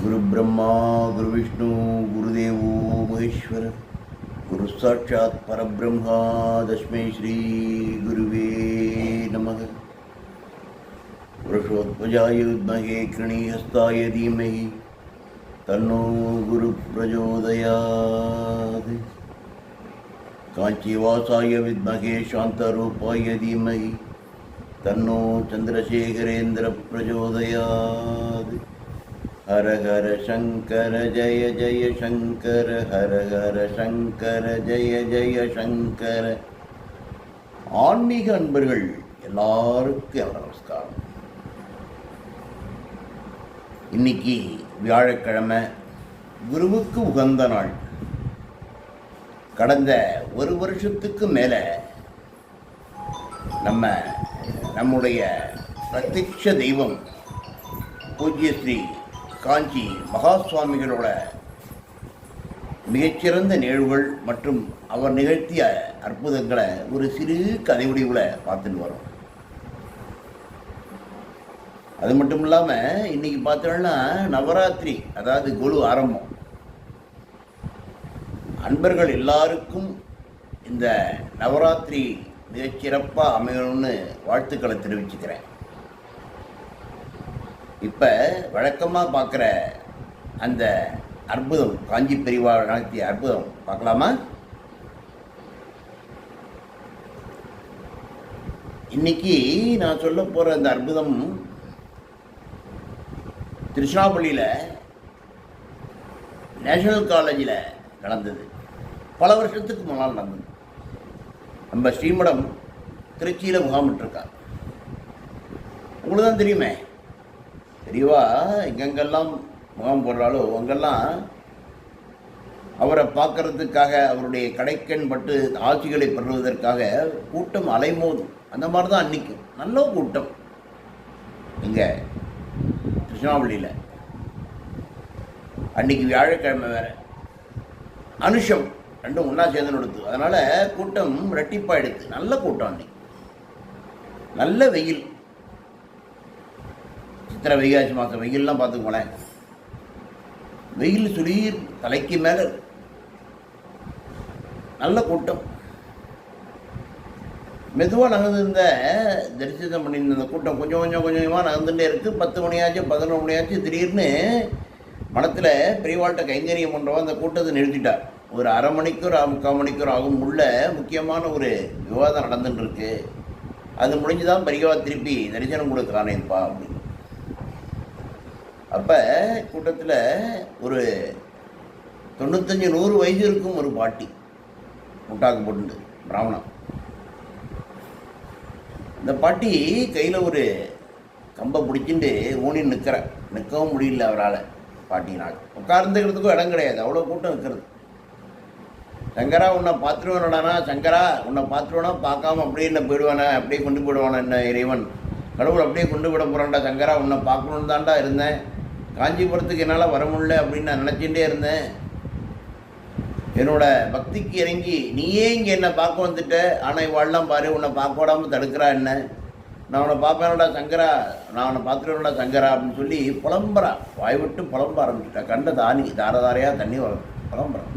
गुरु ब्रह्मा गुरु विष्णु गुरुदेवो महेश्वर गुरु साक्षात् परब्रह्मा तस्मै श्री गुरुवे नमः। वृषोध्वजाय विद्महे कृणीहस्ताय धीमहि तन्नो गुरु प्रचोदयात्। काञ्चीवासाय विद्महे शान्तरूपाय धीमहि तन्नो चन्द्रशेखरेन्द्र प्रचोदयात्। हर हर शंकर जय जय शंकर, हर हर शंकर जय जय शंकर। ஆன்மீக அன்பர்கள் எல்லாருக்கும் நமஸ்காரம். இன்னைக்கு வியாழக்கிழமை, குருவுக்கு உகந்த நாள். கடந்த ஒரு வருஷத்துக்கு மேலே நம்முடைய பிரத்யக்ஷ தெய்வம் பூஜ்ய ஸ்ரீ காஞ்சி மகா சுவாமிகளோட மிகச்சிறந்த நிகழ்வுகள் மற்றும் அவர் நிகழ்த்திய அற்புதங்களை ஒரு சிறு கதை வடிவில் பார்த்துட்டு வரோம். அது மட்டும் இல்லாமல் இன்னைக்கு பார்த்தோம்னா நவராத்திரி, அதாவது குரு ஆரம்பம். அன்பர்கள் எல்லாருக்கும் இந்த நவராத்திரி மிகச்சிறப்பாக அமையணும்னு வாழ்த்துக்களை தெரிவிச்சுக்கிறேன். இப்போ வழக்கமாக பார்க்குற அந்த அற்புதம், காஞ்சி பெரியவா நடத்திய அற்புதம் பார்க்கலாமா? இன்னைக்கு நான் சொல்ல போகிற அந்த அற்புதம் திருச்சிராப்பள்ளியில் நேஷனல் காலேஜில் நடந்தது. பல வருஷத்துக்கு முன்னால் நடந்தது. நம்ம ஸ்ரீமடம் திருச்சியில் முகாமிட்டிருக்கா. உங்களுக்கு தான் தெரியுமே, தெரியவா எங்கெங்கெல்லாம் முகாம் போடுறாலோ அங்கெல்லாம் அவரை பார்க்கறதுக்காக, அவருடைய கடைக்கண் பட்டு ஆட்சிகளை பெறுவதற்காக கூட்டம் அலைமோதும். அந்த மாதிரி தான் அன்றைக்கி நல்ல கூட்டம் இங்கே திருச்சிராப்பள்ளியில். அன்றைக்கி வியாழக்கிழமை வேறு, அனுஷம் ரெண்டும் ஒன்றா சேர்ந்து நடத்து. அதனால் கூட்டம் ரெட்டிப்பாயிடுது. நல்ல கூட்டம் அன்றைக்கி. நல்ல வெயில், சித்திரை வைகாசி மாதம் வெயிலெலாம் பார்த்துக்கோங்களேன். வெயில் சுளீர் தலைக்கு மேலே, நல்ல கூட்டம். மெதுவாக நகர்ந்துருந்த தரிசனம் பண்ணியிருந்த அந்த கூட்டம் கொஞ்சம் கொஞ்சமாக நகர்ந்துட்டே இருக்குது. 10 மணியாச்சு, 11 மணியாச்சு. திடீர்னு மனத்தில் பெரியவாழ்கிட்ட கைங்கரியம் பண்ணுறவா அந்த கூட்டத்தை நிறுத்திட்டார். ஒரு அரை மணிக்கூர் 3/4 மணிக்கூர் ஆகும். உள்ள முக்கியமான ஒரு விவாதம் நடந்துட்டுருக்கு. அது முடிஞ்சுதான் பெரியவா திருப்பி தரிசனம் கொடுக்குறானேப்பா அப்படின்னு. அப்போ கூட்டத்தில் ஒரு 95-100 வயசு இருக்கும் ஒரு பாட்டி, முட்டாக்கு போட்டு பிராமணம். இந்த பாட்டி கையில் ஒரு கம்பை பிடிச்சிட்டு ஊனி நிற்கவும் முடியல அவரால். பாட்டினாள் உட்கார்ந்துக்கிறதுக்கும் இடம் கிடையாது, அவ்வளோ கூட்டம் இருக்கிறது. சங்கரா உன்னை பார்த்துருவானடானா, சங்கரா உன்னை பார்த்துருவானா, பார்க்காம அப்படியே என்ன போயிடுவானே, அப்படியே கொண்டு போயிடுவானே என்ன இறைவன், கடவுள் அப்படியே கொண்டு விட போகிறான்டா. சங்கரா உன்னை பார்க்கணுன்னு தான்டா இருந்தேன், காஞ்சிபுரத்துக்கு என்னால் வர முடியல அப்படின்னு நான் நினச்சிட்டே இருந்தேன். என்னோட பக்திக்கு இறங்கி நீயே இங்கே என்னை பார்க்க வந்துட்ட, ஆனால் இவாள்லாம் பாரு உன்னை பார்க்க விடாமல் தடுக்கிறா என்ன, நான் உன்னை பார்ப்பேனடா சங்கரா, நான் உன்னை பார்த்துருவேன்டா சங்கரா அப்படின்னு சொல்லி புலம்புறா. வாய் விட்டு புலம்ப ஆரம்பிச்சுட்டா. கண்ட தாரையாக தண்ணி வரும், புலம்புறான்.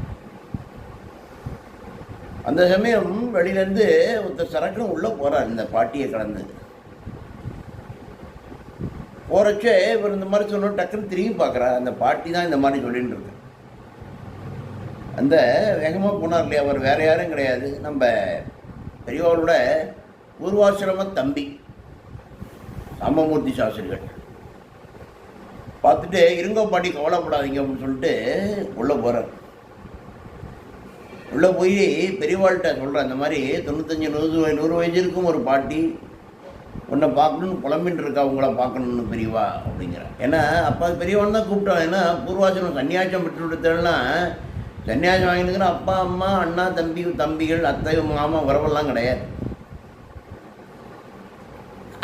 அந்த சமயம் வெளியிலேருந்து ஒருத்தர் சரக்குன்னு உள்ளே போகிறார் இந்த பாட்டியை கடந்து. போகிறச்சே இவர் இந்த மாதிரி சொன்னோம், டக்குன்னு திரும்பி பார்க்குறா. அந்த பாட்டி தான் இந்த மாதிரி சொல்லின்னு இருக்கு. அந்த வேகமாக போனார் இல்லையா, அவர் வேறு யாரும் கிடையாது, நம்ம பெரியவாளோட பூர்வாசிரம தம்பி சாம்பமூர்த்தி சாஸ்திரிகள். பார்த்துட்டு இருங்க பாட்டி கவலைப்படாதீங்க அப்படின்னு சொல்லிட்டு உள்ளே போகிறார். உள்ளே போய் பெரியவாள்கிட்ட சொல்கிறேன், இந்த மாதிரி 95-100 வயசு இருக்கும் ஒரு பாட்டி உன்னை பார்க்கணுன்னு புலம்பின்னு இருக்கா, உங்களை பார்க்கணுன்னு பெரியவா அப்படிங்கிறேன். ஏன்னா அப்பா பெரியவான்னு தான் கூப்பிட்டோம். ஏன்னா பூர்வாசிரமம் சன்னியாசம் பெற்று விடுத்தேன்னா சன்னியாசம் வாங்கினுக்கிற அப்பா அம்மா அண்ணா தம்பிகள் அத்தை மாமா உறவெல்லாம் கிடையாது.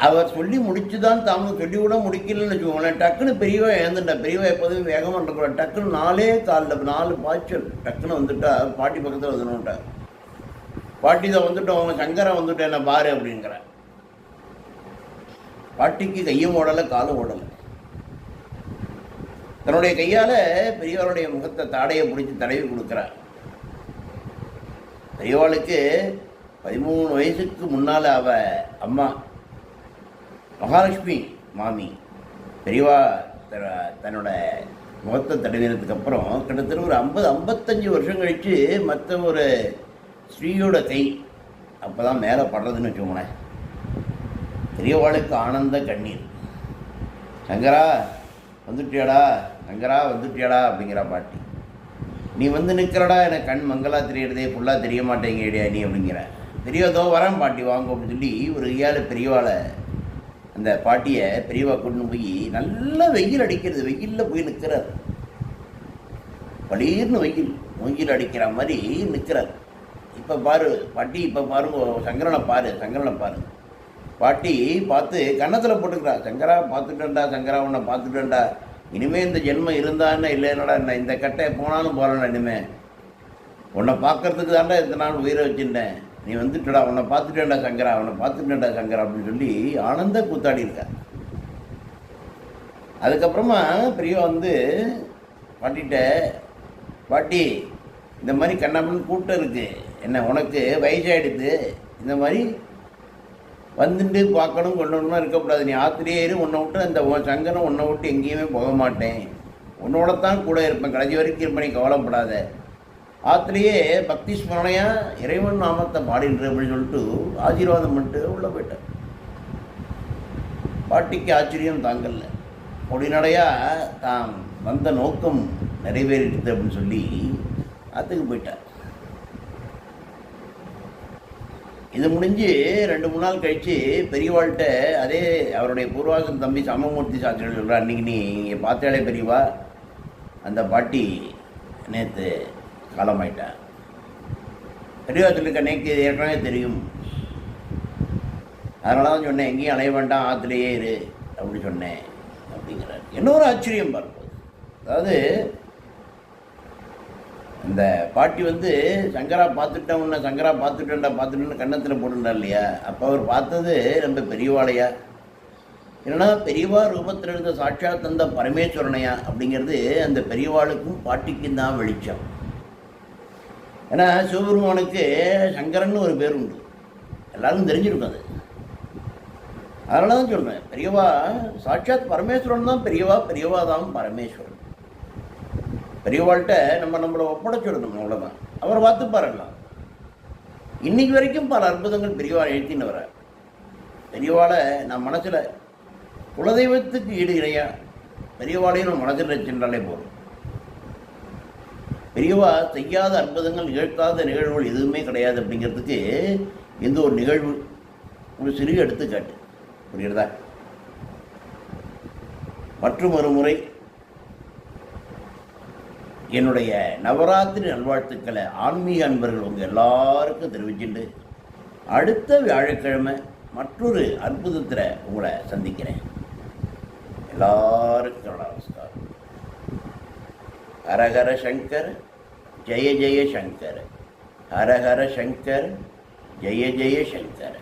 அவர் சொல்லி முடிச்சு தான் தாம சொல்லி கூட முடிக்கலன்னு வச்சுக்கோங்களேன். டக்குன்னு பெரியவா எழுந்துட்டா. பெரியவா எப்போதும் வேகமாக இருக்கக்கூட. டக்குன்னு 4 பாய்ச்சல் டக்குன்னு வந்துட்டா. பாட்டி பக்கத்தில் வந்துட்டா. பாட்டி தான் வந்துட்டோம், அவங்க சங்கரா வந்துட்டேன் என்ன பாரு அப்படிங்கிற. பாட்டிக்கு கையும் ஓடலை காலும் ஓடலை. தன்னுடைய கையால் பெரியவருடைய முகத்தை தாடையை பிடிச்சி தடவி கொடுக்குறார். பெரியவாளுக்கு 13 வயசுக்கு முன்னால் அவ அம்மா மகாலட்சுமி மாமி பெரியவா தன்னோட முகத்தை தடவினதுக்கு அப்புறம் கிட்டத்தட்ட ஒரு 50-55 வருஷம் கழித்து மற்ற ஒரு ஸ்ரீயோட கை அப்போ தான் மேலே படுறதுன்னு வச்சுக்கோங்களேன். பெரியவாளுக்கு ஆனந்த கண்ணீர். சங்கரா வந்துட்டியாடா, சங்கரா வந்துட்டியாடா அப்படிங்கிற பாட்டி. நீ வந்து நிற்கிறடா, எனக்கு கண் மங்களாக தெரியறதே, ஃபுல்லாக தெரிய மாட்டேங்கிறியா நீ அப்படிங்கிற. பெரியதோ வரேன் பாட்டி வாங்க அப்படின்னு சொல்லி ஒரு கையால் பெரியவாளை அந்த பாட்டியை பெரியவா கொண்டு போய் நல்லா வெயில் அடிக்கிறது, வெயிலில் போய் நிற்கிறார். பளீர்னு வெயில் அடிக்கிற மாதிரி நிற்கிறார். இப்போ பாரு பாட்டி, இப்போ பாருங்க சங்கரனை பாரு. பாட்டி பார்த்து கன்னத்தில் போட்டுக்கிறா, சங்கரா பார்த்துட்டேன்டா, சங்கரா உன்னை பார்த்துட்டேன்டா, இனிமேல் இந்த ஜென்மம் இருந்தான்னு இல்லைன்னடா, என்ன இந்த கட்டை போனாலும் போகலண்ணா, இனிமேல் உன்னை பார்க்கறதுக்கு தாண்டா இத்தனை நாள் உயிரை வச்சுட்டேன், நீ வந்துட்டடா, உன்னை பார்த்துட்டேன்டா சங்கரா அப்படின்னு சொல்லி ஆனந்த கூத்தாடி இருக்கா. அதுக்கப்புறமா பெரியவா வந்து பாட்டிகிட்ட, பாட்டி இந்த மாதிரி கண்ணாமன்னு கூட்டம் இருக்குது, என்ன உனக்கு வயசாகிடுது, இந்த மாதிரி வந்துட்டு பார்க்கணும் கொண்டோம்னா இருக்கக்கூடாது, நீ ஆத்திரியே இரு, உன்னை விட்டு அந்த சங்கரம் உன்னை விட்டு எங்கேயுமே போக மாட்டேன், உன்னோடத்தான் கூட இருப்பேன், கடைசி வரைக்கும் இருப்பேன், நீ கவலைப்படாத, ஆத்திலேயே பக்தி ஸ்மரணையாக இறைவன் நாமத்தை பாடின்ற அப்படின்னு சொல்லிட்டு ஆசீர்வாதம் பண்ணிட்டு உள்ளே போயிட்டார். பாட்டிக்கு ஆச்சரியம் தாங்கல்ல, பொடிநடையாக தான் வந்த நோக்கம் நிறைவேறிடுது அப்படின்னு சொல்லி அதுக்கு போயிட்டார். இது முடிஞ்சு 2-3 நாள் கழித்து பெரியவாள்கிட்ட அதே அவருடைய பூர்வாசன் தம்பி சமமூர்த்தி சாஸ்திரிகள் சொல்கிறார், அன்றைக்கி நீ இங்கே பார்த்தாலே பெரியவா அந்த பாட்டி நேற்று காலமாயிட்டேன். பெரியவா சொல்லிக்க, நேக்கு ஏற்கனவே தெரியும், அதனால தான் சொன்னேன் எங்கேயும் அலைய வேண்டாம், ஆற்றுலையே இரு அப்படி சொன்னேன் அப்படிங்கிறார். இன்னொரு ஆச்சரியம் பார்ப்போம். அதாவது இந்த பாட்டி வந்து சங்கரா பார்த்துட்டேன்னு கன்னத்தில் போட்டுட்டா இல்லையா, அப்போ அவர் பார்த்தது ரொம்ப பெரியவாளையா, இல்லைன்னா பெரியவா ரூபத்தில் இருந்த சாட்சாத் தந்த பரமேஸ்வரனையா அப்படிங்கிறது அந்த பெரியவாளுக்கும் பாட்டிக்கும் தான் வெளிச்சம். ஏன்னா சிவபெருமானுக்கு சங்கரன்னு ஒரு பேர் உண்டு, எல்லாருக்கும் தெரிஞ்சிருக்கும் அது. அதனால தான் சொல்கிறேன், பெரியவா சாட்சாத் பரமேஸ்வரன் தான் பெரியவா தான் பரமேஸ்வரன். பெரியவாள்கிட்ட நம்மளை ஒப்படைச்சுடணும், அவ்வளோதான். அவரை பார்த்துப்பாரெல்லாம். இன்னைக்கு வரைக்கும் பல அற்புதங்கள் பெரியவா எழுத்தின்னு வர. பெரியவாளை நான் மனசில் குலதெய்வத்துக்கு ஈடு இணையா பெரியவாளையும் நம்ம மனசில் வச்சுட்டாலே போதும். பெரியவா செய்யாத அற்புதங்கள், நிகழ்த்தாத நிகழ்வுகள் எதுவுமே கிடையாது அப்படிங்கிறதுக்கு எந்த ஒரு நிகழ்வு ஒரு சிறிய எடுத்துக்காட்டு. புரியுறதா? மற்றும் ஒரு முறை என்னுடைய நவராத்திரி நல்வாழ்த்துக்களை ஆன்மீக அன்பர்கள் உங்கள் எல்லாருக்கும் தெரிவிச்சுட்டு அடுத்த வியாழக்கிழமை மற்றொரு அற்புதத்தில் உங்களை சந்திக்கிறேன். எல்லாருக்கும் நமஸ்காரம். ஹரஹர சங்கர் ஜெய ஜெய சங்கர், ஹரஹர சங்கர் ஜெய ஜெய சங்கர்.